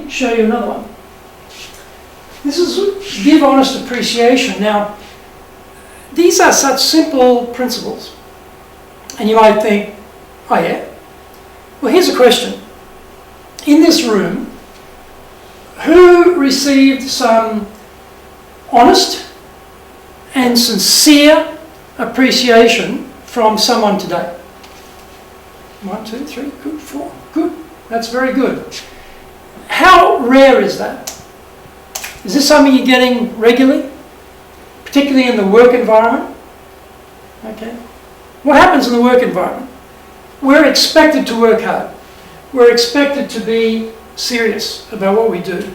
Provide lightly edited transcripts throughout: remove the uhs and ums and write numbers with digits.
me show you another one. This is give honest appreciation. Now, these are such simple principles. And you might think, oh yeah? Well, here's a question. In this room, who received some honest and sincere appreciation from someone today? 1, 2, 3, good, 4, good. That's very good. How rare is that? Is this something you're getting regularly? Particularly in the work environment? Okay. What happens in the work environment? We're expected to work hard. We're expected to be serious about what we do.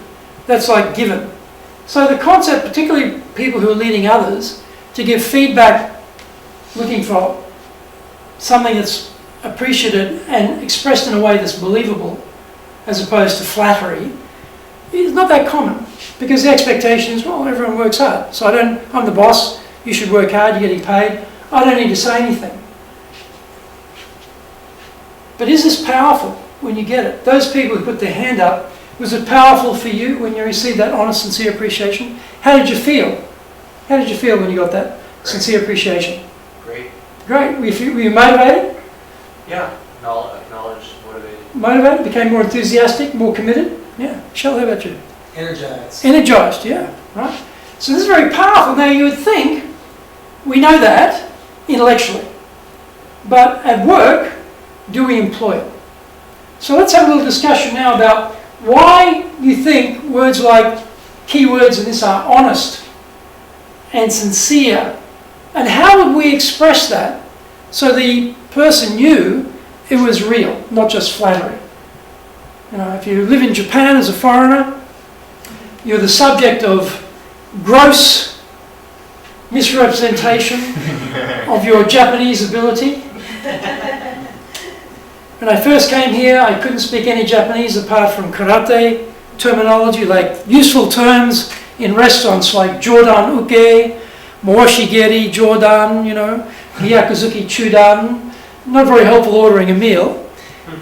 That's like given. So the concept, particularly people who are leading others, to give feedback looking for something that's appreciated and expressed in a way that's believable as opposed to flattery, is not that common. Because the expectation is, well, everyone works hard. So I'm the boss, you should work hard, you're getting paid. I don't need to say anything. But is this powerful when you get it? Those people who put their hand up, was it powerful for you when you received that honest, sincere appreciation? How did you feel? How did you feel when you got that sincere appreciation? Great. Great. Were you motivated? Yeah. Acknowledged, motivated. Motivated, became more enthusiastic, more committed? Yeah. Shell, how about you? Energized. Energized, yeah. Right. So this is very powerful. Now you would think we know that intellectually. But at work, do we employ it? So let's have a little discussion now about why you think words like, key words in this are honest and sincere, and how would we express that so the person knew it was real, not just flattery. You know, if you live in Japan as a foreigner, you're the subject of gross misrepresentation of your Japanese ability. When I first came here, I couldn't speak any Japanese apart from karate terminology, like useful terms in restaurants like Jodan Uke, Moshigeri Jodan, Miyakuzuki Chudan. Not very helpful ordering a meal.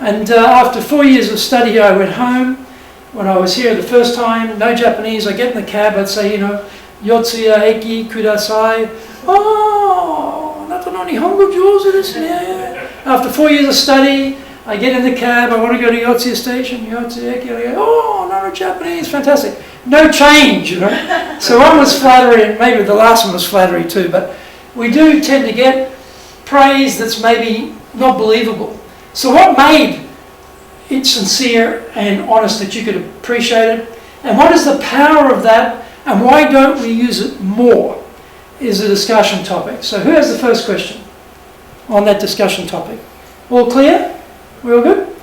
And after 4 years of study here, I went home. When I was here the first time, no Japanese, I get in the cab, I'd say, Yotsuya Eki Kudasai. Oh, nata no Nihongo jouzu desu ne. After 4 years of study, I get in the cab, I want to go to Yotsuya Station, Yotsuya Eki, I go, oh, no Japanese, fantastic. No change, So one was flattery, and maybe the last one was flattery too, but we do tend to get praise that's maybe not believable. So what made it sincere and honest that you could appreciate it? And what is the power of that? And why don't we use it more? Is a discussion topic. So who has the first question on that discussion topic? All clear? We all good?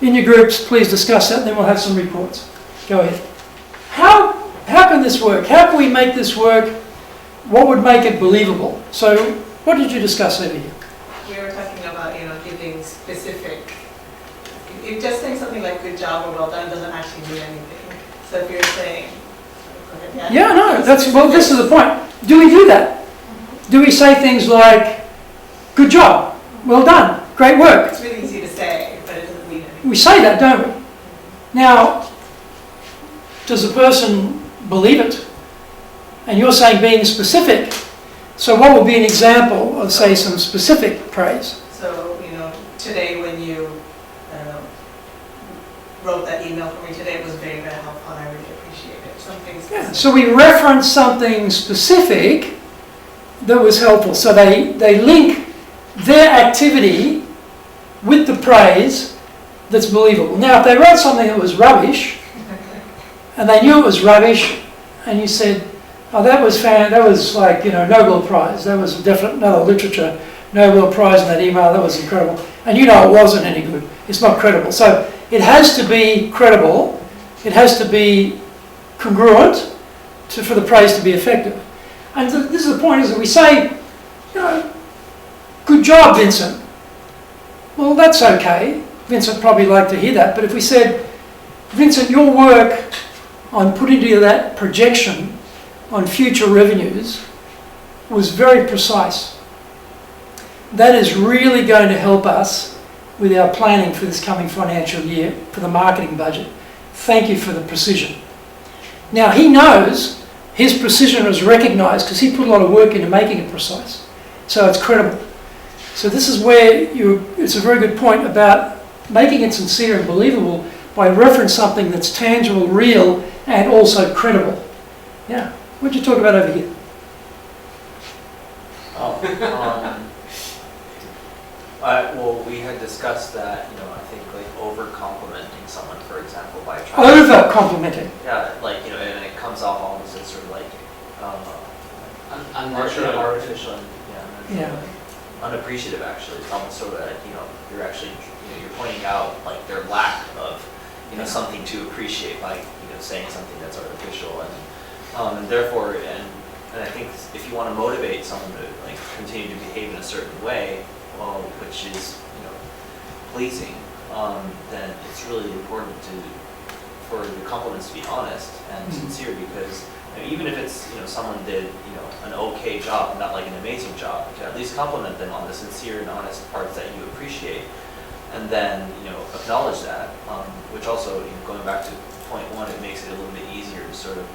In your groups, please discuss that, and then we'll have some reports. Go ahead. How can this work? How can we make this work? What would make it believable? So what did you discuss over here? We were talking about, giving specific. If just saying something like good job or well done doesn't actually mean anything. So if you're saying, yeah, no, this is the point. Do we do that? Do we say things like, good job, well done, great work? It's really easy to say, but it doesn't mean anything. We say that, don't we? Now, does the person believe it? And you're saying being specific. So what would be an example of, say, some specific praise? So, today when you wrote that email for me today, it was very, very helpful, and I really appreciate it. Something specific. Yeah, so we reference something specific that was helpful. So they link their activity with the praise that's believable. Now, if they wrote something that was rubbish, and they knew it was rubbish, and you said, oh, that was like, Nobel Prize. That was definitely another literature Nobel Prize in that email. That was incredible. And it wasn't any good. It's not credible. So it has to be credible. It has to be congruent for the praise to be effective. And this is the point, is that we say, good job, Vincent. Well, that's okay. Vincent probably liked to hear that. But if we said, Vincent, your work on putting together that projection on future revenues was very precise. That is really going to help us with our planning for this coming financial year for the marketing budget. thank you for the precision. Now he knows his precision is recognised because he put a lot of work into making it precise. So it's credible. So this is where it's a very good point about making it sincere and believable by reference something that's tangible, real, and also credible. Yeah. What did you talk about over here? Well, we had discussed that, I think like over-complimenting someone, for example, by trying Over-complimenting. yeah, like, and it comes off almost as sort of like, Unnatural. artificial, and, Yeah. unappreciative actually. It's almost sort of, you're actually, you're pointing out like their lack of, something to appreciate by, saying something that's artificial, and therefore, and I think if you want to motivate someone to like continue to behave in a certain way, well, which is, pleasing, then it's really important for the compliments to be honest and sincere, because even if it's, someone did, an okay job, not like an amazing job, you can at least compliment them on the sincere and honest parts that you appreciate, and then, acknowledge that, which also, going back to point one, it makes it a little bit easier to sort of,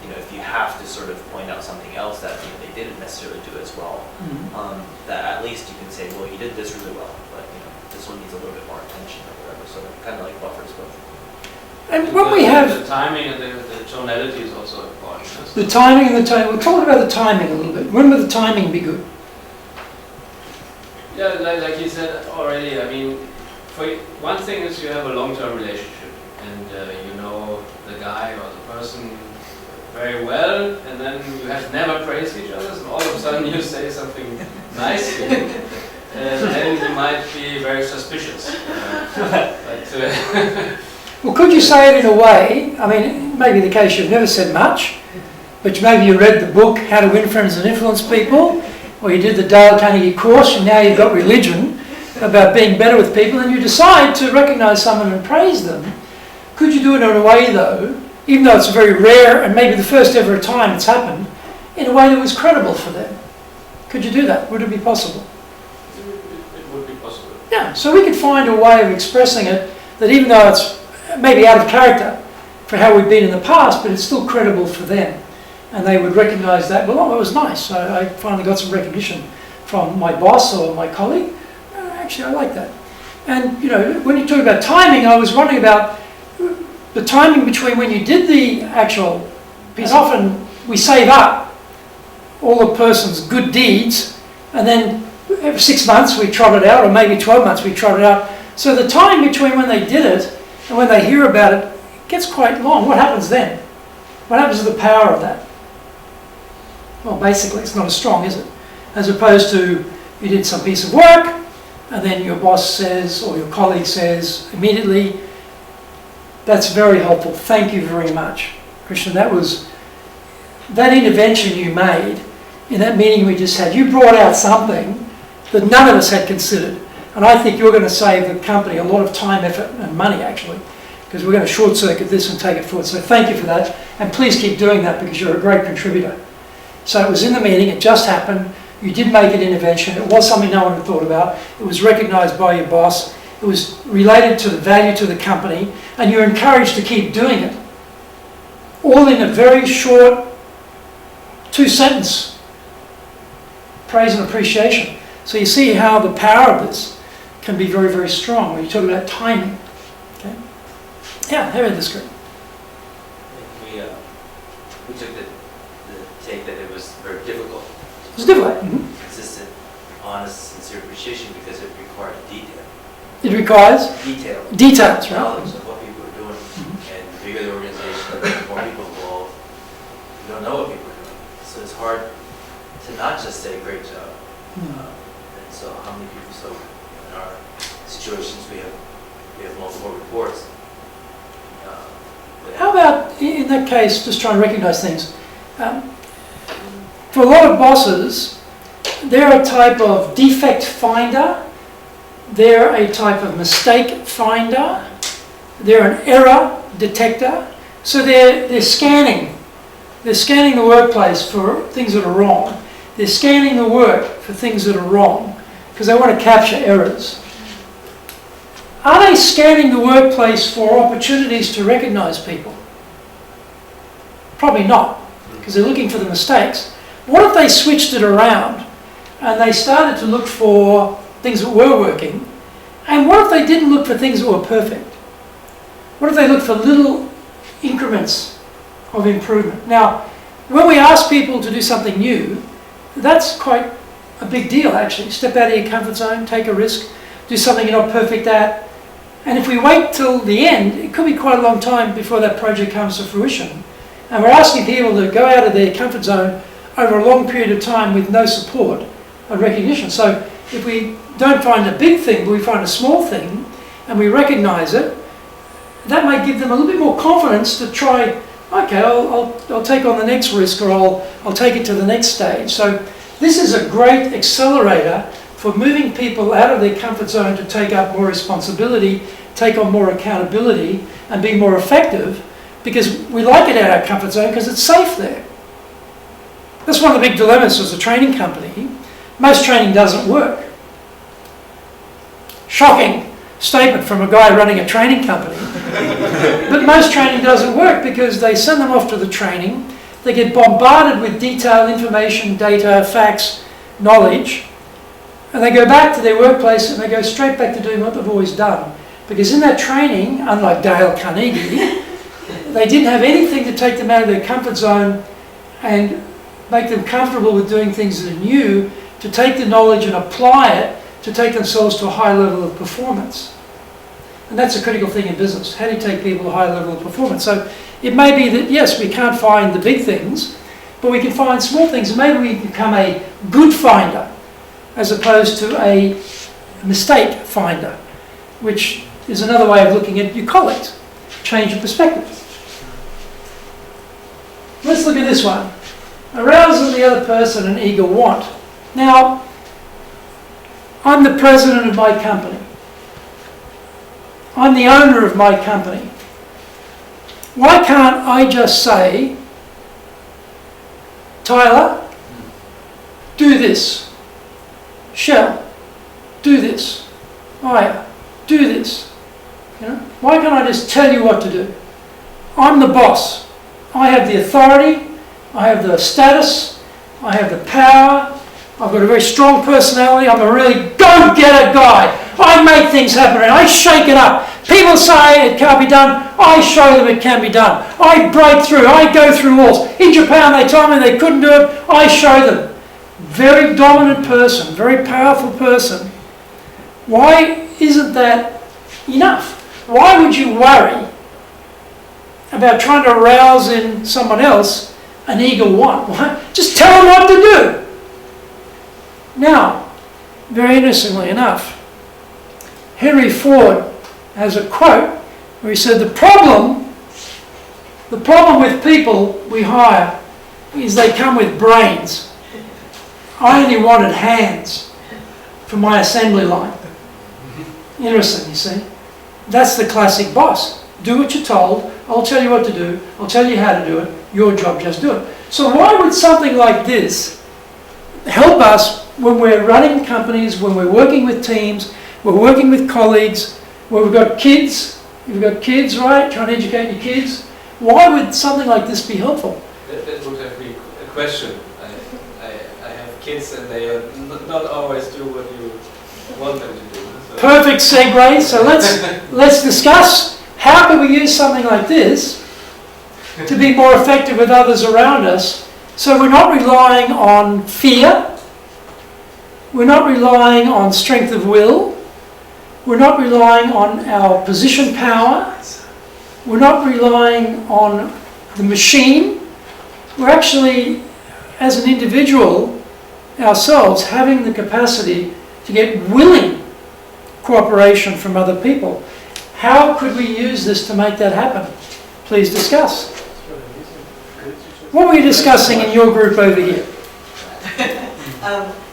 if you have to sort of point out something else that they didn't necessarily do as well, that at least you can say, well, you did this really well, but this one needs a little bit more attention or whatever. So it kind of like buffers both. And when we have the timing and the tonality is also important. the timing and the tone, we'll talk about the timing a little bit. When would the timing be good? Yeah, like you said already. I mean, one thing is you have a long-term relationship, and you know the guy or the person very well, and then you have never praised each other, and all of a sudden you say something nice to him, and then you might be very suspicious. Well, could you say it in a way, I mean, it may be the case you've never said much, but maybe you read the book, How to Win Friends and Influence People, or you did the Dale Carnegie course, and now you've got religion about being better with people, and you decide to recognise someone and praise them. Could you do it in a way, though, even though it's very rare and maybe the first ever time it's happened, in a way that was credible for them? Could you do that? Would it be possible? It would be possible. Yeah, so we could find a way of expressing it that even though it's maybe out of character for how we've been in the past, but it's still credible for them. And they would recognise that, well, oh, it was nice. I finally got some recognition from my boss or my colleague. Actually, I like that. And, when you talk about timing, I was wondering about the timing between when you did the actual, because often we save up all a person's good deeds, and then every 6 months we trot it out, or maybe 12 months we trot it out. So the time between when they did it and when they hear about it gets quite long. What happens then? What happens to the power of that? Well, basically it's not as strong, is it? As opposed to you did some piece of work, and then your boss says, or your colleague says immediately, that's very helpful, thank you very much. Christian, that intervention you made in that meeting we just had, you brought out something that none of us had considered. And I think you're going to save the company a lot of time, effort, and money, actually, because we're going to short-circuit this and take it forward. So thank you for that, and please keep doing that because you're a great contributor. So it was in the meeting, it just happened, you did make an intervention, it was something no one had thought about, it was recognised by your boss, it was related to the value to the company, and you're encouraged to keep doing it. All in a very short 2-sentence praise and appreciation. So you see how the power of this can be very, very strong when you talk about timing. Okay? Yeah, here this group. We took the take that it was very difficult. It's difficult. Consistent, honest, sincere appreciation because it required detail. It requires details, right? Knowledge of what people are doing, and the bigger the organization, the more people involved, you don't know what people are doing. So it's hard to not just say great job. And so how many people, so in our situations we have multiple reports. How about, in that case, just trying to recognise things, for a lot of bosses, they're a type of defect finder, they're a type of mistake finder, they're an error detector, so they're scanning. They're scanning the workplace for things that are wrong. They're scanning the work for things that are wrong because they want to capture errors. Are they scanning the workplace for opportunities to recognise people? Probably not, because they're looking for the mistakes. What if they switched it around and they started to look for things that were working? And what if they didn't look for things that were perfect? What if they looked for little increments of improvement? Now, when we ask people to do something new, that's quite a big deal actually. Step out of your comfort zone, take a risk, do something you're not perfect at. And if we wait till the end, it could be quite a long time before that project comes to fruition. And we're asking people to go out of their comfort zone over a long period of time with no support or recognition. So if we don't find a big thing, but we find a small thing, and we recognise it, that might give them a little bit more confidence to try, okay, I'll take on the next risk, or I'll take it to the next stage. So this is a great accelerator for moving people out of their comfort zone to take up more responsibility, take on more accountability, and be more effective, because we like it out of our comfort zone because it's safe there. That's one of the big dilemmas as a training company. Most training doesn't work. Shocking statement from a guy running a training company. But most training doesn't work because they send them off to the training, they get bombarded with detailed information, data, facts, knowledge, and they go back to their workplace and they go straight back to doing what they've always done. Because in that training, unlike Dale Carnegie, they didn't have anything to take them out of their comfort zone and make them comfortable with doing things that are new, to take the knowledge and apply it to take themselves to a high level of performance. And that's a critical thing in business. How do you take people to a high level of performance? So it may be that, yes, we can't find the big things, but we can find small things. Maybe we can become a good finder as opposed to a mistake finder, which is another way of looking at your colleagues. Change your perspective. Let's look at this one. Arouse in the other person an eager want. Now, I'm the president of my company. I'm the owner of my company. Why can't I just say, Tyler, do this. Shell, do this. Aya, do this. You know? Why can't I just tell you what to do? I'm the boss. I have the authority. I have the status. I have the power. I've got a very strong personality. I'm a really go-getter guy. I make things happen and I shake it up. People say it can't be done. I show them it can be done. I break through. I go through walls. In Japan, they told me they couldn't do it. I show them. Very dominant person, very powerful person. Why isn't that enough? Why would you worry about trying to arouse in someone else an eager want? Why? Just tell them what to do. Now, very interestingly enough, Henry Ford has a quote where he said, the problem with people we hire is they come with brains. I only wanted hands for my assembly line. Interesting, you see. That's the classic boss. Do what you're told. I'll tell you what to do. I'll tell you how to do it. Your job, just do it. So why would something like this help us when we're running companies, when we're working with teams, we're working with colleagues, where we've got kids, you've got kids, right, trying to educate your kids? Why would something like this be helpful? That would have been a question. I have kids and they not always do what you want them to do. So. Perfect segue. So let's discuss how can we use something like this to be more effective with others around us, so we're not relying on fear, we're not relying on strength of will, we're not relying on our position power, we're not relying on the machine. We're actually, as an individual ourselves, having the capacity to get willing cooperation from other people. How could we use this to make that happen? Please discuss. What were you discussing in your group over here?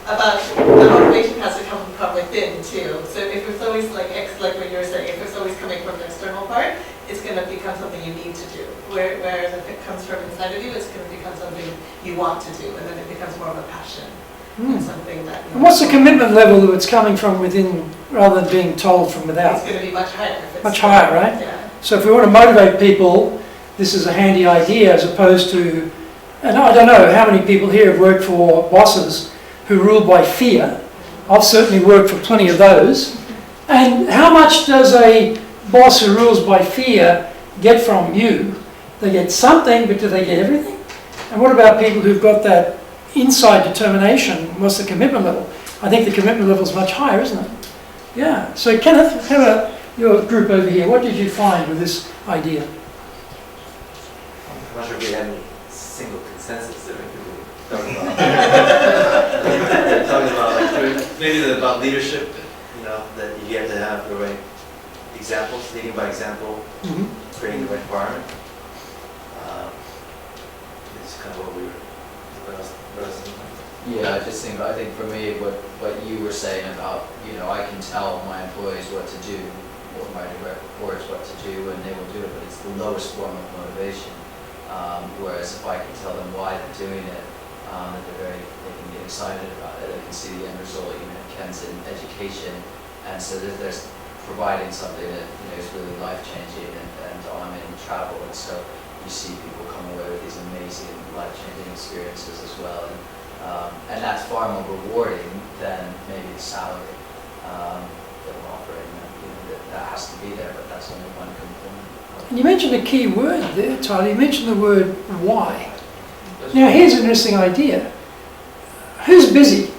About the motivation has to come from within too. So if it's always like what you were saying, if it's always coming from the external part, it's going to become something you need to do. Whereas if it comes from inside of you, it's going to become something you want to do, and then it becomes more of a passion. Hmm. something that. And what's the commitment level that's coming from within rather than being told from without? It's going to be much higher. If it's Much higher, right? Yeah. So if we want to motivate people, this is a handy idea as opposed to, and I don't know how many people here have worked for bosses who rule by fear. I've certainly worked for plenty of those. And how much does a boss who rules by fear get from you? They get something, but do they get everything? And what about people who've got that inside determination? What's the commitment level? I think the commitment level is much higher, isn't it? Yeah. So Kenneth, how about your group over here? What did you find with this idea? I'm not sure if we have any single consensus that we can really talk about. Talking about like maybe about leadership, you know, that you have to have the right examples, leading by example, Mm-hmm. creating the right environment. It's kind of what we were. What else? Yeah, I think for me, what you were saying about, you know, I can tell my employees what to do, or my direct reports what to do, and they will do it, but it's the lowest form of motivation. Whereas if I can tell them why they're doing it, that they can get excited about it, they can see the end result. You know, Ken's in education, and so there's providing something that, you know, is really life-changing, and I'm in travel, and so you see people come away with these amazing life-changing experiences as well, and that's far more rewarding than maybe the salary that we're offering. You know, that has to be there, but that's only one component. And you mentioned a key word there, Tyler. You mentioned the word why. Now here's an interesting idea. Who's busy?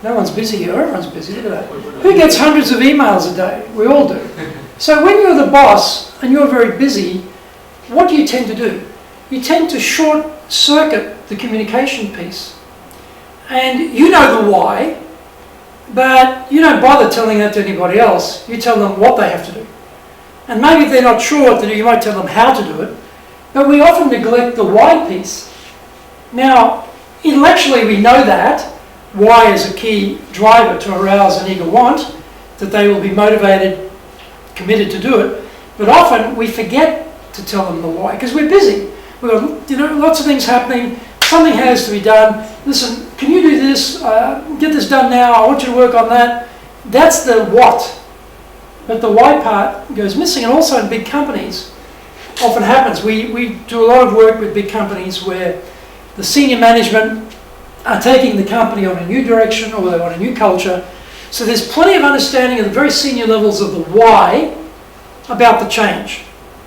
No one's busy here, everyone's busy, look at that. Who gets hundreds of emails a day? We all do. So when you're the boss and you're very busy, what do you tend to do? You tend to short circuit the communication piece. And you know the why, but you don't bother telling that to anybody else. You tell them what they have to do. And maybe if they're not sure what to do, you might tell them how to do it. But we often neglect the why piece. Now, intellectually we know that. Why is a key driver to arouse an eager want, that they will be motivated, committed to do it. But often we forget to tell them the why because we're busy. We've got, you know, lots of things happening. Something has to be done. Listen, can you do this? Get this done now. I want you to work on that. That's the what. But the why part goes missing. And also in big companies, often happens. We do a lot of work with big companies where the senior management are taking the company on a new direction or they want a new culture. So there's plenty of understanding at the very senior levels of the why about the change.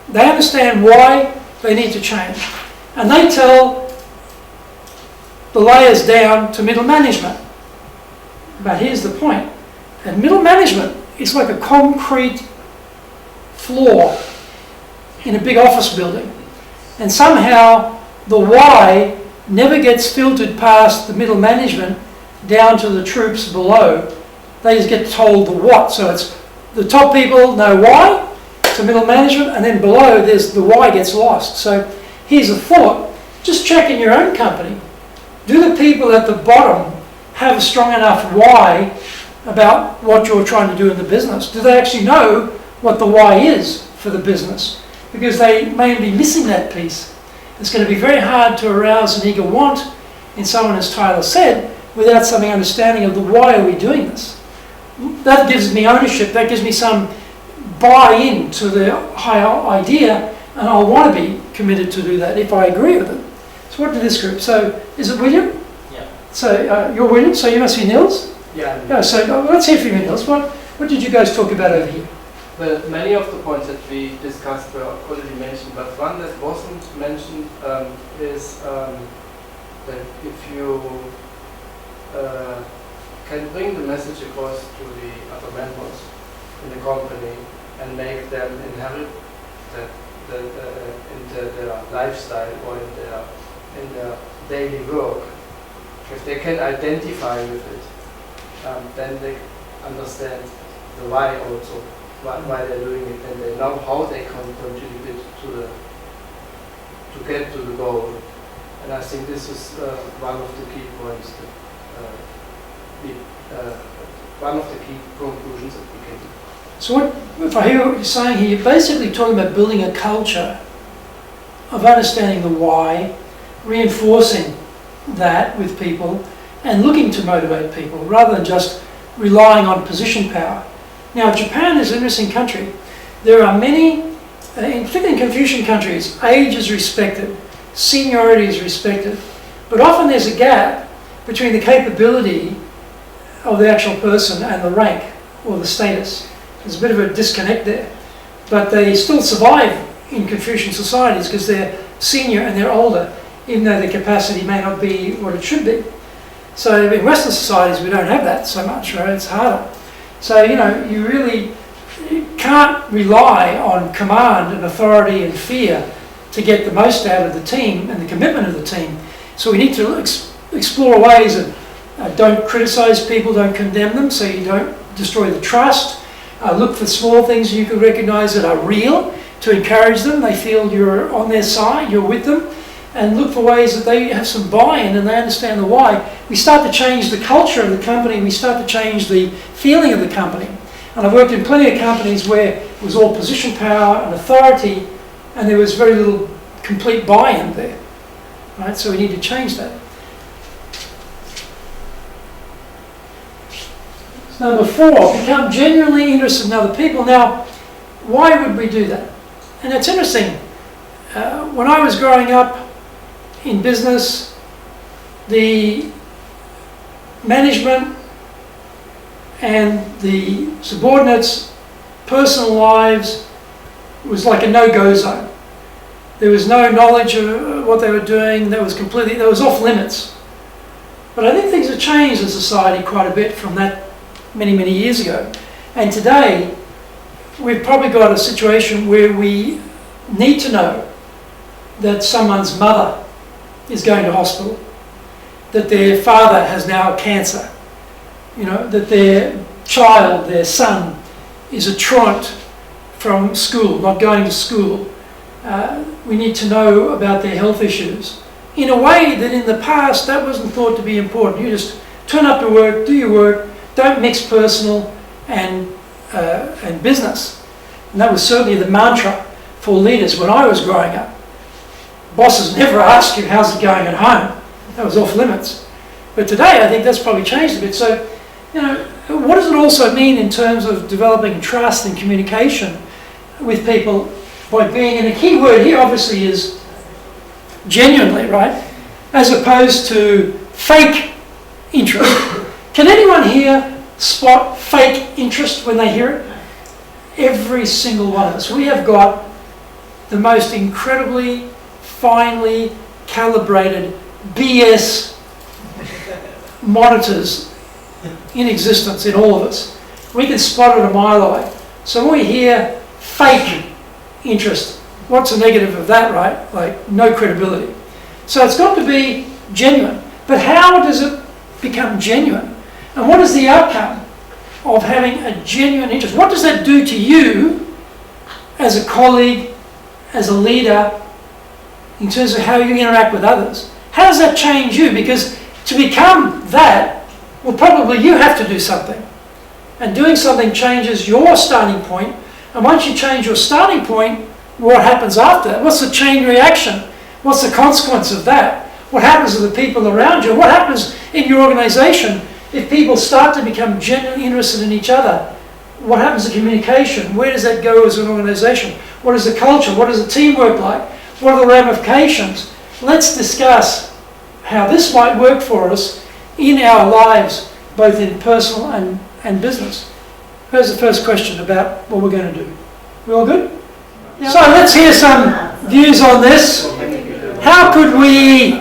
They understand why they need to change. And they tell the layers down to middle management. But here's the point. And middle management is like a concrete floor in a big office building. And somehow the why never gets filtered past the middle management down to the troops below. They just get told the what. So it's the top people know why to middle management, and then below there's the why gets lost. So here's a thought. Just check in your own company. Do the people at the bottom have a strong enough why about what you're trying to do in the business? Do they actually know what the why is for the business? Because they may be missing that piece. It's going to be very hard to arouse an eager want in someone, as Tyler said, without some understanding of the why are we doing this. That gives me ownership, that gives me some buy-in to the higher idea, and I'll want to be committed to do that if I agree with it. So what did this group? So is it William? Yeah. So you're William, so you must be Nils? Yeah. Yeah, so let's hear from you, Nils. What did you guys talk about over here? Well, many of the points that we discussed were already mentioned, but one that wasn't mentioned is that if you can bring the message across to the other members in the company and make them inherit that into their lifestyle or in their daily work, if they can identify with it, then they understand the why also. Why they're doing it, and they know how they can contribute to get to the goal. And I think this is one of the key points, one of the key conclusions that we can do. So what, if I hear what you're saying here, you're basically talking about building a culture of understanding the why, reinforcing that with people, and looking to motivate people rather than just relying on position power. Now, Japan is an interesting country. There are many, particularly in Confucian countries, age is respected, seniority is respected, but often there's a gap between the capability of the actual person and the rank or the status. There's a bit of a disconnect there. But they still survive in Confucian societies because they're senior and they're older, even though their capacity may not be what it should be. So in Western societies, we don't have that so much, right? It's harder. So, you know, you really can't rely on command and authority and fear to get the most out of the team and the commitment of the team. So we need to explore ways of don't criticize people, don't condemn them, so you don't destroy the trust. Look for small things you can recognize that are real to encourage them. They feel you're on their side, you're with them. And look for ways that they have some buy-in and they understand the why. We start to change the culture of the company, we start to change the feeling of the company. And I've worked in plenty of companies where it was all position power and authority, and there was very little complete buy-in there. Right? So we need to change that. Number 4, become genuinely interested in other people. Now, why would we do that? And it's interesting. When I was growing up in business, the management and the subordinates' personal lives was like a no-go zone. There was no knowledge of what they were doing. That was off limits. But I think things have changed in society quite a bit from that many, many years ago. And today, we've probably got a situation where we need to know that someone's mother is going to hospital, that their father has now cancer, you know, that their child, their son, is a truant from school, not going to school. We need to know about their health issues in a way that in the past that wasn't thought to be important. You just turn up to work, do your work, don't mix personal and business. And that was certainly the mantra for leaders when I was growing up. Bosses never asked you, how's it going at home? That was off limits. But today, I think that's probably changed a bit. So, you know, what does it also mean in terms of developing trust and communication with people by being, and a key word here obviously is genuinely, right? As opposed to fake interest. Can anyone here spot fake interest when they hear it? Every single one of us. We have got the most incredibly finely calibrated BS monitors in existence in all of us. We can spot it a mile away. So when we hear fake interest, what's the negative of that, right? Like no credibility. So it's got to be genuine. But how does it become genuine? And what is the outcome of having a genuine interest? What does that do to you as a colleague, as a leader, in terms of how you interact with others? How does that change you? Because to become that, well, probably you have to do something. And doing something changes your starting point. And once you change your starting point, what happens after that? What's the chain reaction? What's the consequence of that? What happens to the people around you? What happens in your organization if people start to become genuinely interested in each other? What happens to communication? Where does that go as an organization? What is the culture? What is the teamwork like? What are the ramifications? Let's discuss how this might work for us in our lives, both in personal and business. Here's the first question about what we're going to do. We all good? Yeah. So let's hear some views on this. How could we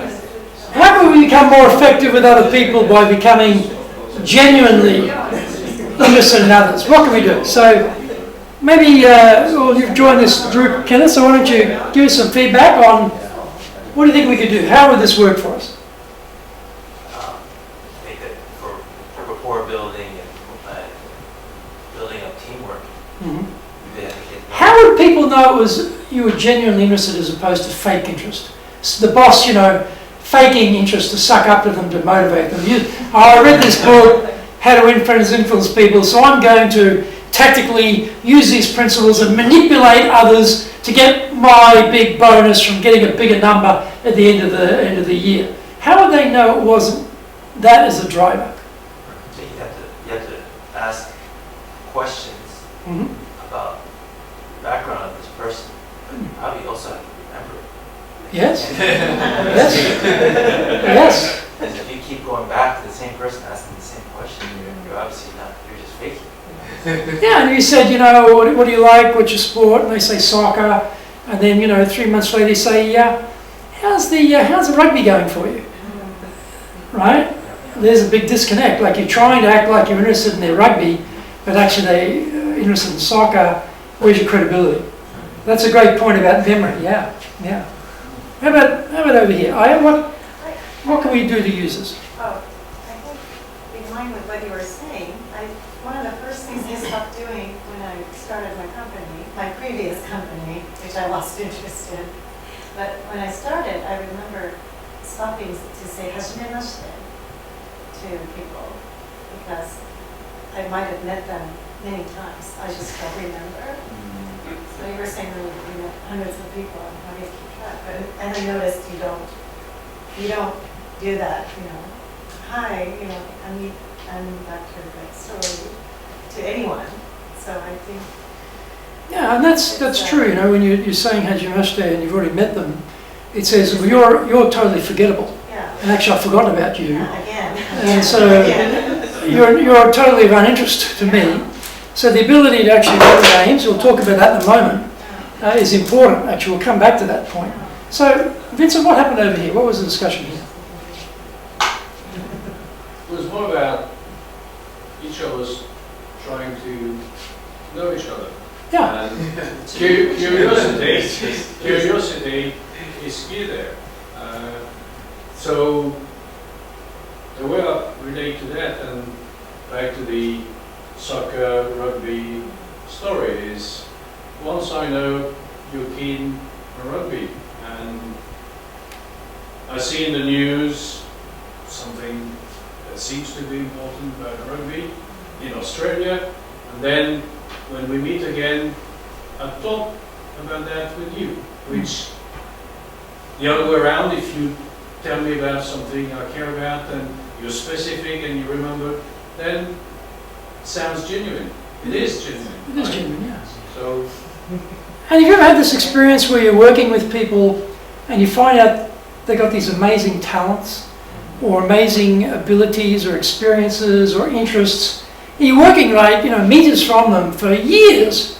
become more effective with other people by becoming genuinely interested in others? What can we do? So maybe you've joined this group, Kenneth, so why don't you give us some feedback on what do you think we could do? How would this work for us? I think that for rapport building and building up teamwork, we have to get. How would people know it was you were genuinely interested as opposed to fake interest? So the boss, you know, faking interest to suck up to them to motivate them. I read this book, How to Influence People, so I'm going to tactically use these principles and manipulate others to get my big bonus from getting a bigger number at the end of the year. How would they know it wasn't That is a driver. So you have to ask questions Mhm. about the background of this person, but you probably also have to remember it. Yes? Yes? Yes? Because if you keep going back to the same person asking the same question, you're obviously not, you're just faking. Yeah, and you said, what do you like, what's your sport? And they say soccer. And then, 3 months later you say, how's the rugby going for you? Right? There's a big disconnect. Like you're trying to act like you're interested in their rugby, but actually they're interested in soccer. Where's your credibility? That's a great point about memory. Yeah. How about over here? Aya, what can we do to use this? Oh, I think in line with what you were saying, one of the first things I stopped doing when I started my company, my previous company, which I lost interest in, but when I started, I remember stopping to say hajimemashite to people because I might have met them many times. I just don't remember. So you were saying that you met hundreds of people and how do you keep track? And I noticed you don't do that, hi, I'm Dr. Great Story to anyone. So I think. Yeah, and that's true. When you're saying hajimemashite and you've already met them, it says, well, you're totally forgettable. Yeah. And actually I've forgotten about you. Yeah, again. And so you're totally of uninterest to me. So the ability to actually remember names, we'll talk about that in a moment, is important. Actually, we'll come back to that point. So, Vincent, what happened over here? What was the discussion here? It was more about each of us trying to know each other. Yeah. And curiosity is key there. So the way I relate to that and back to the soccer, rugby story is once I know you're keen on rugby and I see in the news something that seems to be important about rugby in Australia, and then when we meet again I talk about that with you, which the other way around, if you tell me about something I care about and you're specific and you remember, then sounds genuine. It is genuine. It is genuine, yeah. So, And have you ever had this experience where you're working with people and you find out they've got these amazing talents or amazing abilities or experiences or interests, and you're working meters from them for years,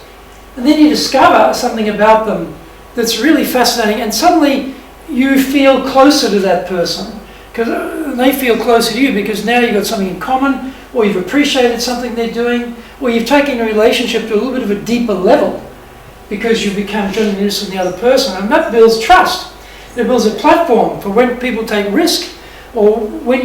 and then you discover something about them that's really fascinating, and suddenly you feel closer to that person because they feel closer to you because now you've got something in common, or you've appreciated something they're doing, or you've taken a relationship to a little bit of a deeper level because you've become genuinely interested in the other person, and that builds trust. It builds a platform for when people take risk, or when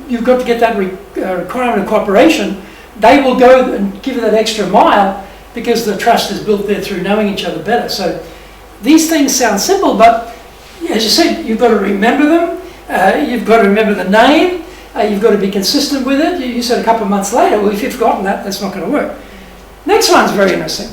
you've got to get that requirement of cooperation, they will go and give you that extra mile because the trust is built there through knowing each other better. So these things sound simple, but as you said, you've got to remember them, you've got to remember the name, you've got to be consistent with it. You said a couple of months later, well, if you've forgotten that, that's not going to work. Next one's very interesting.